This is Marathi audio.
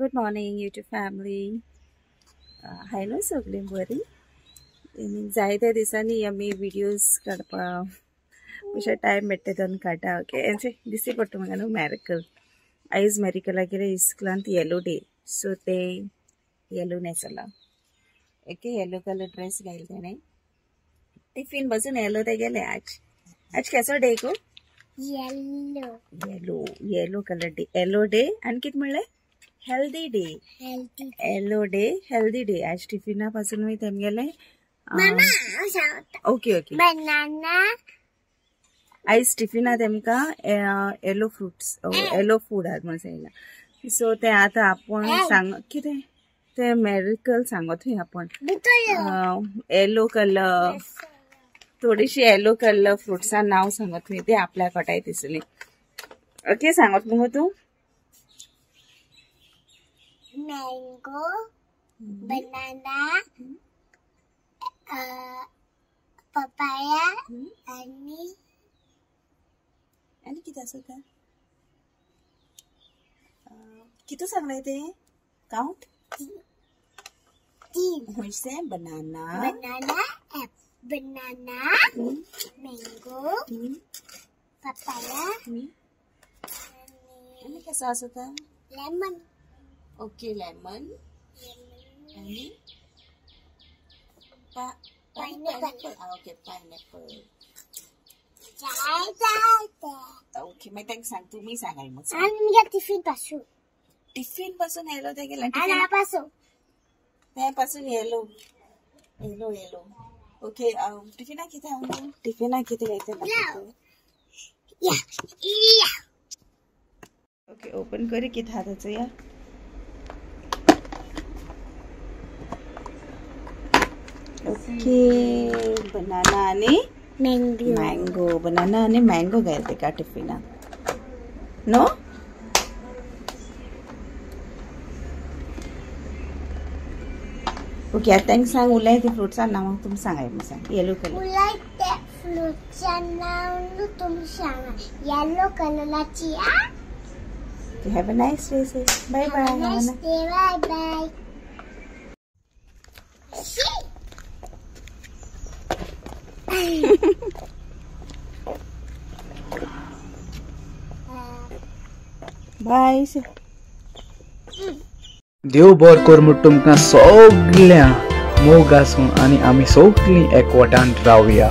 Good morning YouTube family. Hi न्हू सगळीं बरी. जायत्या दिसांनी आमी व्हिडिओज काडपा अशें टायम मेळटा तेन्ना काडटा. ओके दिसती पडटा म्हाका न्हू मॅरिकल. आयज मॅरिकलागेर इस्कुलांत येलो डे, सो ते येलो न्हेसला. ओके येलो कलर ड्रेस घायल तेणें. टिफिन बसून येलो ते गेले. आज केसो डे गो? Yellow yellow yellow colour day. Yellow day आनी कितें म्हणलें? Healthy day. Yellow day healthy day. आज टिफिना पासून वय तेमगेले ओके ओके बनाना. आयज टिफिना तेमकां येलो फ्रुट्स येलो फूड आहात म्हणून सांगला. सो ते आतां आपण सांग कितें ते मॅरिकल सांगत थंय आपण येलो कलर थोडीशी येलो कलर फ्रुट्सां नांव सांगत थंय ते आपल्या कोटाय दिसली. ओके सांगत मगो तूं. मैंगो, बनाना, पपाया आणि किती असं का किती सांगले ते काउंट? 3 म्हणजे बनाना मैंगो, पपाया आणि कसं असं का? लेमन. ओके लेमन आणि पाइनएप्पल. Okay pineapple. ओके मग ते सांग तुम्ही सांगाय मग. आणि टिफिन पासून येलो ते गेला. त्यापासून येलो येलो येलो. ओके टिफिना किती टिफिना किती घ्यायचं? ओके ओपन करी किती हाताचं या. ओके बनाना आणि मँगो. बनाना आणि मँगो घालते का टिफिना? नो ओके आता सांग उलय ते फ्रुट्सां नांव तुमी सांगाय मग सांग. येलो कलर उलय ते फ्रुट्सां नांव तुमी सांगा. येलो कलराची. Have a nice day. Bye bye. Bye bye. Bye. देव बरें कर म्हूण तुमकां सगळ्यां मोग आसूं आनी आमी सगळीं एकवटान रावया.